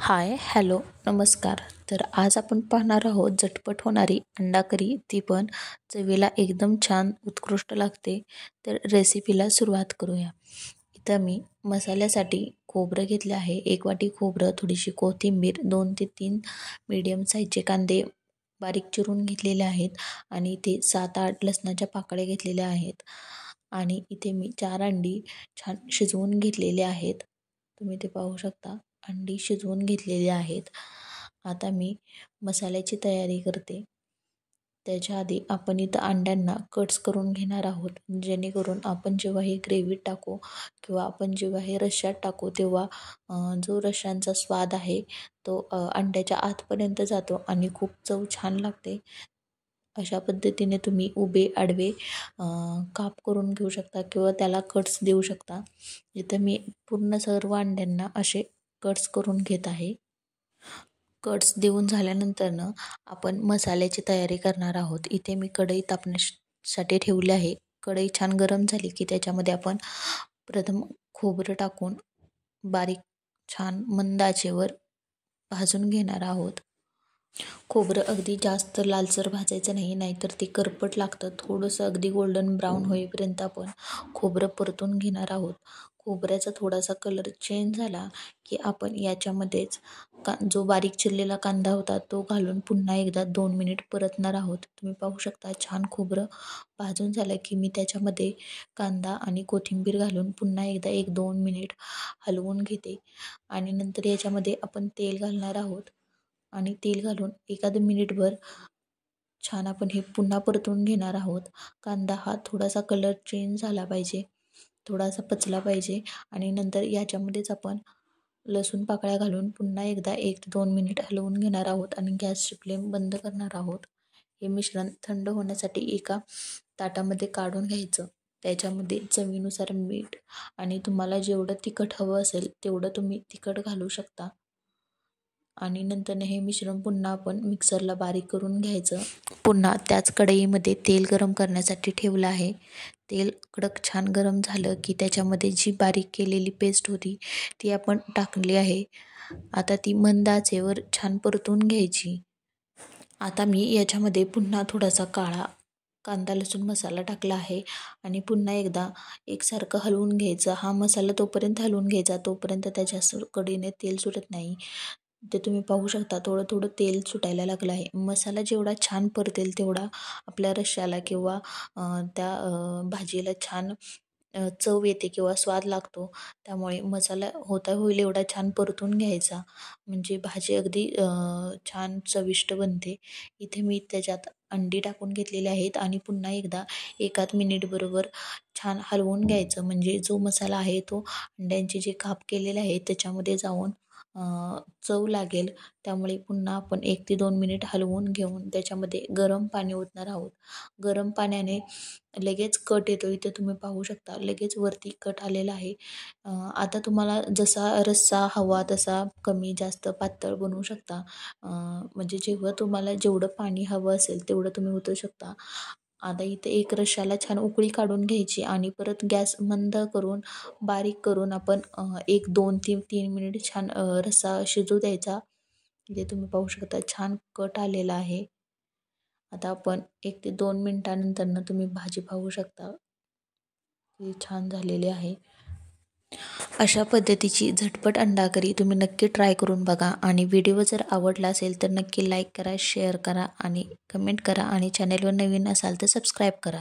हाय, hello, नमस्कार. तर आज आपण पाहणार आहोत झटपट होणारी अंडा करी, ती पण चवीला एकदम छान उत्कृष्ट लागते. तर रेसिपीला सुरुवात करूया. इथं मी मसाल्यासाठी खोबरं घेतले आहे. 1 वाटी खोबरं, थोडीशी कोथिंबीर, 2 ते 3 मीडियम साईजचे कांदे बारीक चिरून घेतलेले आहेत आणि इथे 7-8 लसणाच्या पाकळ्या घेतलेल्या आहेत. आणि इथे मी 4 अंडी छान शिजवून घेतलेले आहेत. तुम्ही ते पाहू शकता. अंडी शिजवून घेतलेली आहेत. आता मी मसाल्याची तयारी करते. त्याच्या आधी आपण इथं अंड्यांना कट्स करून घेणार आहोत, जेणेकरून आपण जेव्हा हे ग्रेव्हीत टाकू किंवा आपण जेव्हा हे रश्श्यात टाकू तेव्हा जो रश्श्यांचा स्वाद आहे तो अंड्याच्या आतपर्यंत जातो आणि खूप चव छान लागते. अशा पद्धतीने तुम्ही उभे आडवे काप करून घेऊ शकता किंवा त्याला कट्स देऊ शकता. इथं मी पूर्ण सर्व अंड्यांना असे कट्स करून घेत आहे. कट्स देऊन झाल्यानंतरनं आपण मसाल्याची तयारी करणार आहोत. इथे मी कढई तापण्यासाठी ठेवली आहे. कढई छान गरम झाली की त्याच्यामध्ये आपण प्रथम खोबरं टाकून बारीक छान मंद आचेवर भाजून घेणार आहोत. खोबरं अगदी जास्त लालसर भाजायचं नाही, नाहीतर ते करपट लागतं. थोडंसं अगदी गोल्डन ब्राऊन होईपर्यंत आपण खोबरं परतून घेणार आहोत. खोबऱ्याचा थोडासा कलर चेंज झाला की आपण याच्यामध्येच जो बारीक चिरलेला कांदा होता तो घालून पुन्हा एकदा 2 मिनिट परतणार आहोत. तुम्ही पाहू शकता छान खोबरं भाजून झालं की मी त्याच्यामध्ये कांदा आणि कोथिंबीर घालून पुन्हा एकदा 1-2 मिनिट हलवून घेते आणि नंतर याच्यामध्ये आपण तेल घालणार आहोत. आणि तेल घालून एखादं मिनिटभर छान आपण हे पुन्हा परतून घेणार आहोत. कांदा हा थोडासा कलर चेंज झाला पाहिजे, थोडासा पचला पाहिजे आणि नंतर याच्यामध्येच आपण लसूण पाकळ्या घालून पुन्हा एकदा 1 ते 2 मिनिट हलवून घेणार आहोत आणि गॅसची फ्लेम बंद करणार आहोत. हे मिश्रण थंड होण्यासाठी एका ताटामध्ये काढून घ्यायचं. त्याच्यामध्ये चवीनुसार मीठ आणि तुम्हाला जेवढं तिखट हवं असेल तेवढं तुम्ही तिखट घालू शकता. आणि नंतर हे मिश्रण पुन्हा आपण मिक्सरला बारीक करून घ्यायचं. पुन्हा त्याच कढईमध्ये तेल गरम करण्यासाठी ठेवलं आहे. तेल कडक छान गरम झालं की त्याच्यामध्ये जी बारीक केलेली पेस्ट होती ती आपण टाकली आहे. आता ती मंद आचेवर छान परतून घ्यायची. आता मी याच्यामध्ये पुन्हा थोडासा काळा कांदा लसूण मसाला टाकला आहे आणि पुन्हा एकदा एकसारखं हलवून घ्यायचं. हा मसाला तोपर्यंत हलवून घ्यायचा तोपर्यंत त्याच्या कढईने तेल सुटत नाही. ते तुम्ही पाहू शकता थोडं थोडं तेल सुटायला लागलं आहे. मसाला जेवढा छान परतेल तेवढा आपल्या रश्श्याला किंवा त्या भाजीला छान चव येते किंवा स्वाद लागतो. त्यामुळे मसाला होता होईल एवढा छान परतून घ्यायचा, म्हणजे भाजी अगदी छान चविष्ट बनते. इथे मी त्याच्यात अंडी टाकून घेतलेली आहेत आणि पुन्हा एकदा 1 मिनिट बरोबर छान हलवून घ्यायचं, म्हणजे जो मसाला आहे तो अंड्यांचे जे काप केलेले आहेत त्याच्यामध्ये जाऊन चव लागेल. त्यामुळे पुन्हा आपण 1 ते 2 मिनिट हलवून घेऊन त्याच्यामध्ये गरम पाणी ओतणार आहोत. गरम पाण्याने लगेच कट येतो. इथे तुम्ही पाहू शकता लगेच वरती कट आलेला आहे. आता तुम्हाला जसा रस्सा हवा तसा कमी जास्त पातळ बनवू शकता. म्हणजे जेव्हा तुम्हाला जेवढं पाणी हवं असेल तेवढं तुम्ही ओतू शकता. आता इथे एक रश्श्याला छान उकळी काढून घ्यायची आणि परत गॅस मंद करून बारीक करून आपण 1-2-3 मिनिट छान रस्सा शिजू द्यायचा. इथे तुम्ही पाहू शकता छान कट आलेला आहे. आता आपण 1 ते 2 मिनिटानंतर तुम्ही भाजी पाहू शकता ती छान झालेली आहे. अशा पद्धतीची झटपट अंडा करी तुम्ही नक्की ट्राय करून बघा आणि व्हिडिओ जर आवडला असेल तर नक्की लाईक करा, शेअर करा आणि कमेंट करा आणि चॅनलवर नवीन असाल तर सबस्क्राईब करा.